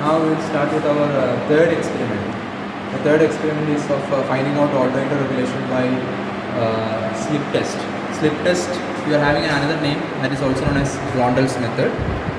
Now we will start with our third experiment. The third experiment is of finding out alternator regulation by slip test. Slip test, we are having another name that is also known as Blondel's method.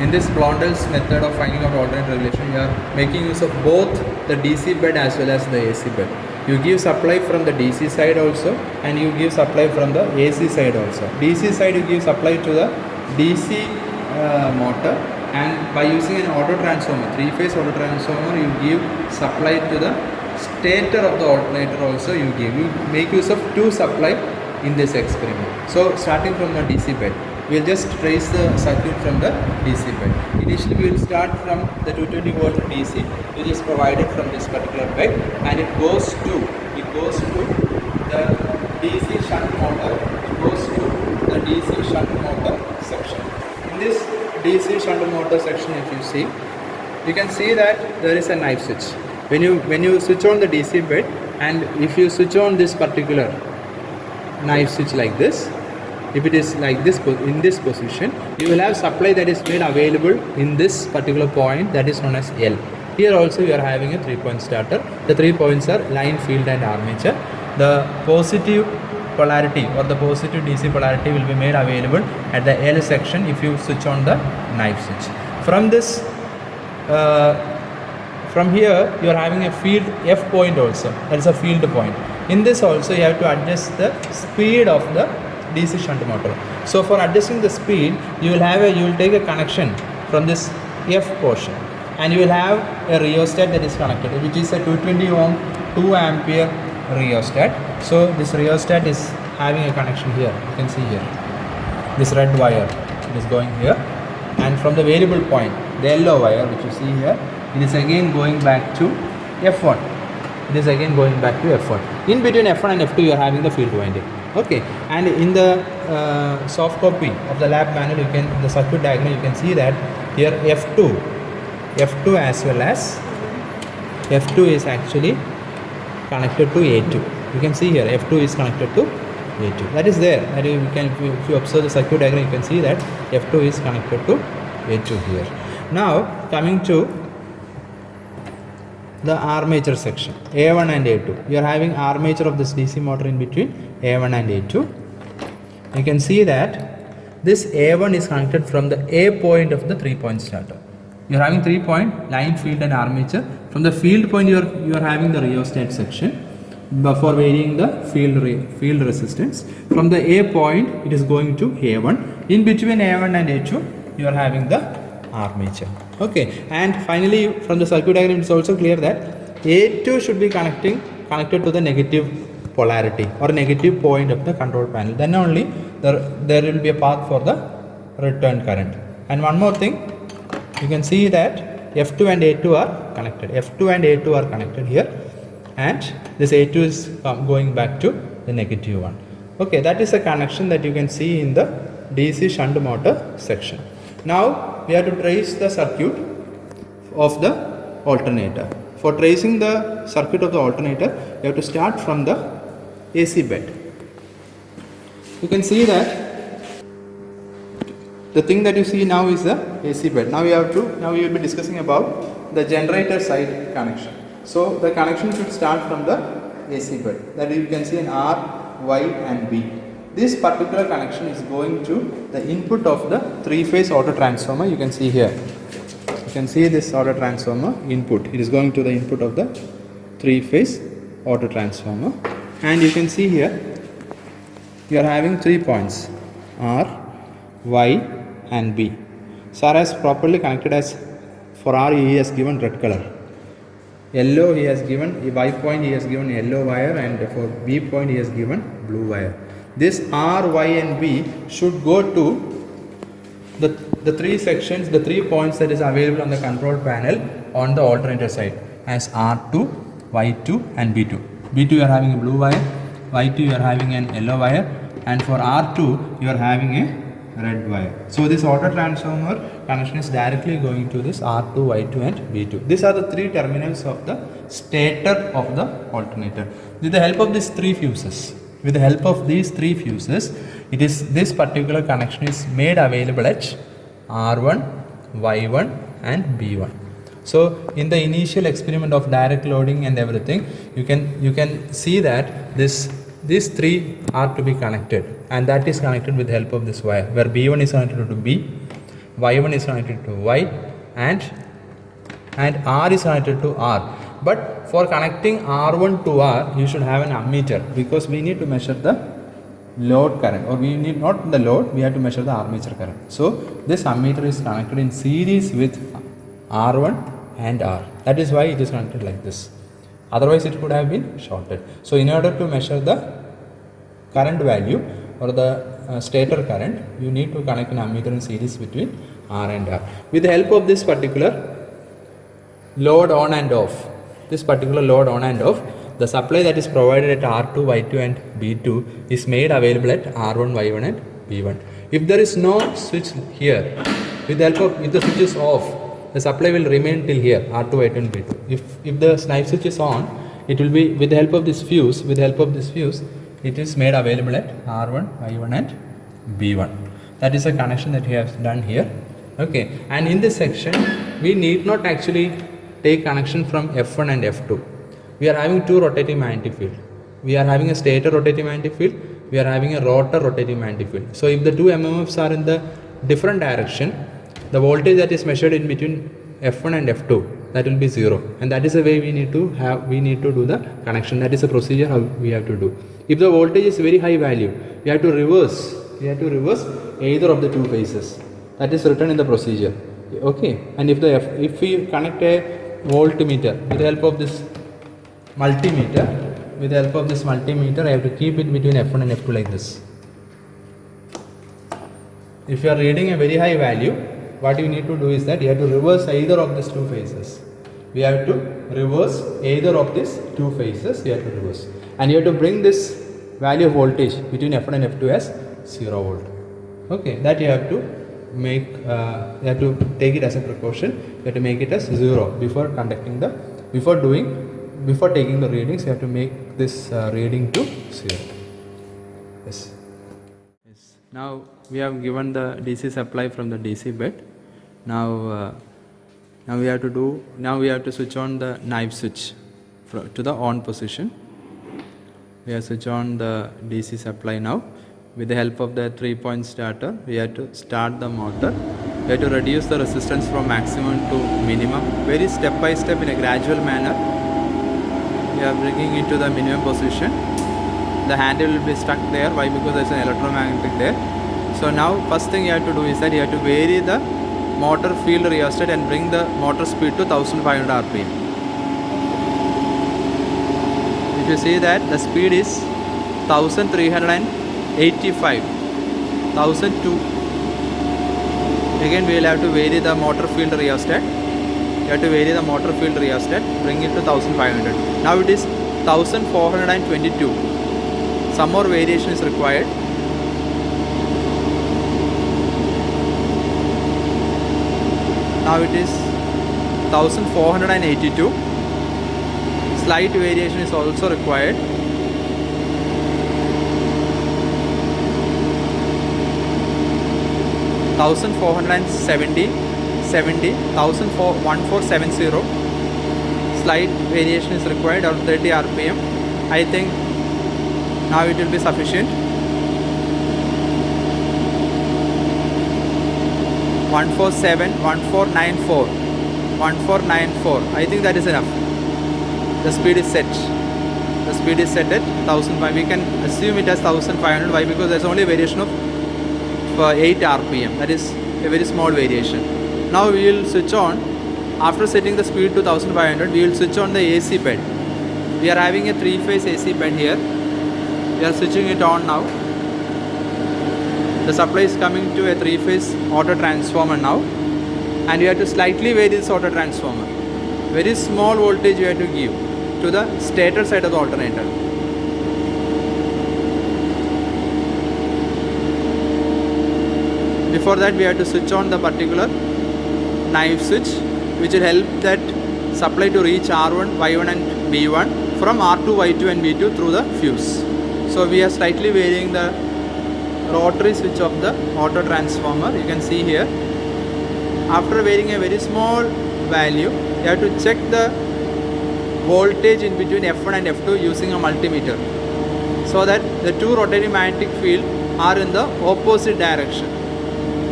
In this Blondel's method of finding out alternator regulation, we are making use of both the DC bed as well as the AC bed. You give supply from the DC side also, and you give supply from the AC side also. DC side you give supply to the DC motor, and by using an auto transformer, 3-phase auto transformer, you give supply to the stator of the alternator also. You make use of two supply in this experiment. So starting from the DC bed, we will just trace the circuit from the DC bed. Initially we will start from the 220 volt DC, which is provided from this particular bed, and it goes to the DC shunt motor. It goes to the DC shunt motor section. In this DC shunt motor section, if you see, you can see that there is a knife switch. When you switch on the DC bed, and if you switch on this particular knife switch like this, if it is like this in this position, you will have supply that is made available in this particular point, that is known as L. Here also you are having a 3-point starter. The 3 points are line, field and armature. The positive polarity or the positive DC polarity will be made available at the L section if you switch on the knife switch. From this from here you are having a field F point also, that is a field point. In this also you have to adjust the speed of the DC shunt motor. So for adjusting the speed, you will take a connection from this F portion, and you will have a rheostat that is connected, which is a 220 ohm 2 ampere rheostat. So this rheostat is having a connection here. You can see here this red wire, it is going here, and from the variable point, the yellow wire which you see here, it is again going back to F1. It is again going back to F1. In between F1 and F2 you are having the field winding. Okay, and in the soft copy of the lab manual, the circuit diagram, you can see that here F2 as well as F2 is actually connected to A2. You can see here F2 is connected to A2. That is there. And if you observe the circuit diagram, you can see that F2 is connected to A2 here. Now coming to the armature section, A1 and A2. You are having armature of this DC motor in between A1 and A2. You can see that this A1 is connected from the A point of the 3-point starter. You are having 3-point line, field and armature. From the field point you are having the rheostat section for varying the field resistance. From the A point it is going to A1. In between A1 and A2 you are having the armature. Okay, and finally from the circuit diagram it is also clear that A2 should be connected to the negative polarity or negative point of the control panel. Then only there will be a path for the return current. And one more thing, you can see that F2 and A2 are connected. F2 and A2 are connected here, and this A2 is going back to the negative one. Okay, that is a connection that you can see in the DC shunt motor section. Now we have to trace the circuit of the alternator. For tracing the circuit of the alternator, you have to start from the AC bed. You can see that the thing that you see now is the AC bed. Now we will be discussing about the generator side connection. So the connection should start from the AC bed. That you can see an R, Y and B. This particular connection is going to the input of the 3-phase auto transformer. You can see here. You can see this auto transformer input. It is going to the input of the 3-phase auto transformer. And you can see here, you are having 3 points, R, Y and B. So R is properly connected as for R he has given red color. Yellow he has given, Y point he has given yellow wire, and for B point he has given blue wire. This R, Y and B should go to the 3 sections, the 3 points that is available on the control panel on the alternator side as R2, Y2 and B2. B2 you are having a blue wire, Y2 you are having an yellow wire, and for R2 you are having a red wire. So this auto transformer connection is directly going to this R2, Y2 and B2. These are the 3 terminals of the stator of the alternator. With the help of these 3 fuses, this particular connection is made available at R1, Y1 and B1. So in the initial experiment of direct loading and everything, you can see that these three are to be connected, and that is connected with the help of this wire, where B1 is connected to B, Y1 is connected to Y, and R is connected to R. But for connecting R1 to R, you should have an ammeter, because we need to measure the load current, or we need not the load, we have to measure the armature current. So this ammeter is connected in series with R1 and R. That is why it is connected like this. Otherwise it could have been shorted. So in order to measure the current value or the stator current, you need to connect an ammeter in series between R and R. With the help of this particular load on and off, the supply that is provided at R2, Y2 and B2 is made available at R1, Y1 and B1. If there is no switch here, with the help of, if the switch is off, the supply will remain till here, R2, Y2 and B2. If the snipe switch is on, it will be with the help of this fuse, it is made available at R1, Y1 and B1. That is a connection that we have done here. Okay, and in this section, we need not actually take connection from F1 and F2. We are having two rotating magnetic field. We are having a stator rotating magnetic field. We are having a rotor rotating magnetic field. So if the two MMFs are in the different direction, the voltage that is measured in between F1 and F2, that will be 0. And that is the way we need to do the connection. That is the procedure how we have to do. If the voltage is very high value, we have to reverse either of the two phases. That is written in the procedure. Okay. And if we connect a voltmeter with the help of this multimeter, I have to keep it between F1 and F2 like this. If you are reading a very high value, what you need to do is that you have to reverse either of these two phases. We have to reverse either of these two phases. You have to reverse, and you have to bring this value of voltage between F1 and F2 as 0 volt. Okay, that you have to make. You have to take it as a precaution. You have to make it as 0 before taking the readings. You have to make this reading to 0. Yes. Now we have given the DC supply from the DC bed. Now we have to switch on the knife switch to the on position. We have switched on the DC supply now. With the help of the 3-point starter, we have to start the motor. We have to reduce the resistance from maximum to minimum, very step by step in a gradual manner. We are bringing it to the minimum position. The handle will be stuck there. Why? Because there is an electromagnetic there. So now first thing you have to do is that you have to vary the motor field rheostat and bring the motor speed to 1500 rpm. If you see that the speed is 1385, 1002. Again we will have to vary the motor field rheostat. You have to vary the motor field rheostat, bring it to 1500. Now it is 1422. Some more variation is required. Now it is 1482. Slight variation is also required. 1470, 1470. Slight variation is required, or 30 rpm. I think now it will be sufficient. 1494, 1494. I think that is enough. The speed is set. The speed is set at 1500. We can assume it as 1500. Why? Because there is only a variation of 8 rpm. That is a very small variation. Now we will switch on. After setting the speed to 1500, we will switch on the AC bed. We are having a 3-phase AC bed here. We are switching it on now. The supply is coming to a 3-phase auto transformer now, and you have to slightly vary this auto transformer. Very small voltage you have to give to the stator side of the alternator. Before that, we have to switch on the particular knife switch, which will help that supply to reach R1, Y1 and B1 from R2, Y2 and B2 through the fuse. So we are slightly varying the rotary switch of the auto transformer. You can see here, after varying a very small value, you have to check the voltage in between F1 and F2 using a multimeter, so that the two rotating magnetic field are in the opposite direction,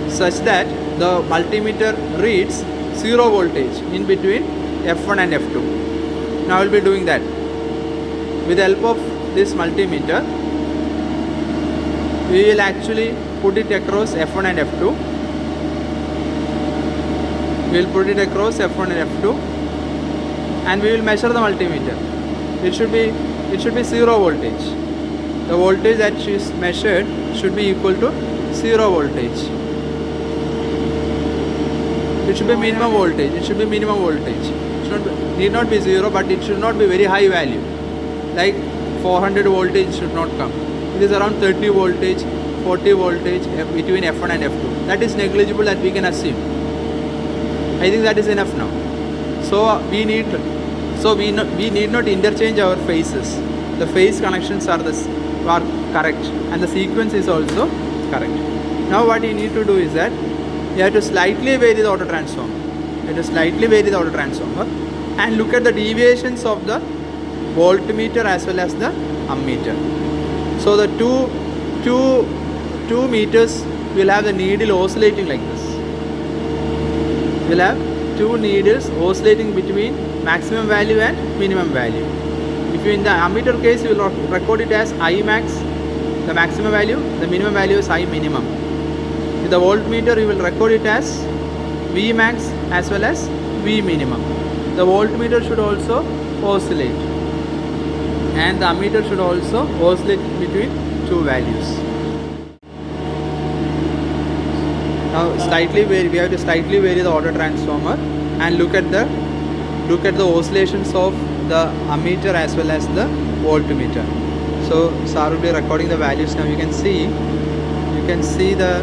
such that the multimeter reads 0 voltage in between F1 and F2. Now I will be doing that. With the help of this multimeter, we will actually put it across F1 and F2. We will put it across F1 and F2, and we will measure the multimeter. It should be 0 voltage. The voltage that is measured should be equal to 0 voltage. It should be minimum voltage. It should be minimum voltage. It need not be 0, but it should not be very high value. Like 400 voltage should not come. It is around 30 voltage, 40 voltage between F1 and F2. That is negligible, that we can assume. I think that is enough now. So we need not interchange our phases. The phase connections are correct, and the sequence is also correct. Now what you need to do is that you have to slightly vary the auto transformer. And look at the deviations of the voltmeter as well as the ammeter. So the two meters will have the needle oscillating like this. We'll have two needles oscillating between maximum value and minimum value. If you in the ammeter case, you will record it as I max, the maximum value, the minimum value is I minimum. With the voltmeter, you will record it as V max as well as V minimum. The voltmeter should also oscillate, and the ammeter should also oscillate between two values. Now we have to slightly vary the auto transformer and look at the oscillations of the ammeter as well as the voltmeter. So sir will be recording the values now. You can see the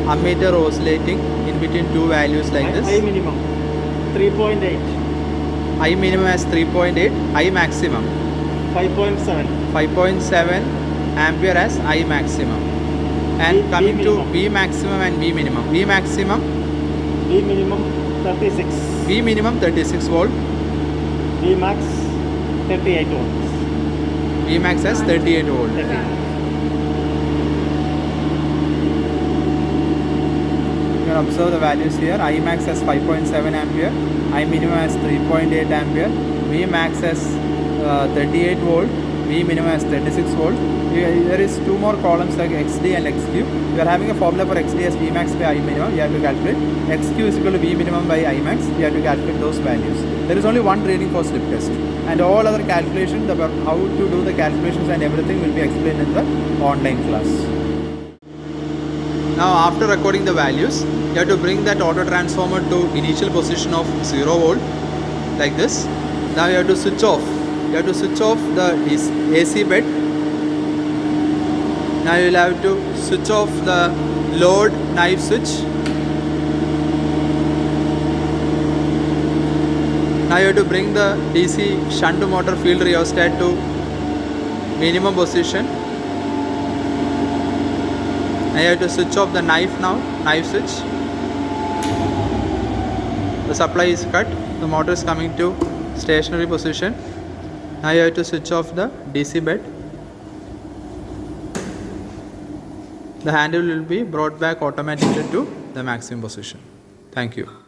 ammeter oscillating in between two values like this. I minimum 3.8. I minimum as 3.8. I maximum 5.7. 5.7 ampere as I maximum. And coming to V maximum and V minimum. V maximum 36. V minimum 36 volt. V max 38 volts. V max as 38 volt. 38. You can observe the values here. I max as 5.7 ampere, I minimum as 3.8 ampere, V max as 38 volt, V minimum as 36 volt. There is two more columns like XD and XQ. You are having a formula for XD as V max by I minimum. You have to calculate. XQ is equal to V minimum by I max. You have to calculate those values. There is only one reading for slip test, and all other calculations about how to do the calculations and everything will be explained in the online class. Now after recording the values, you have to bring that auto transformer to initial position of 0 volt like this. Now you have to switch off. You have to switch off the AC bed. Now you will have to switch off the load knife switch. Now you have to bring the DC shunt motor field rheostat to minimum position. Now you have to switch off the knife switch. The supply is cut. The motor is coming to stationary position. Now you have to switch off the DC bed. The handle will be brought back automatically to the maximum position. Thank you.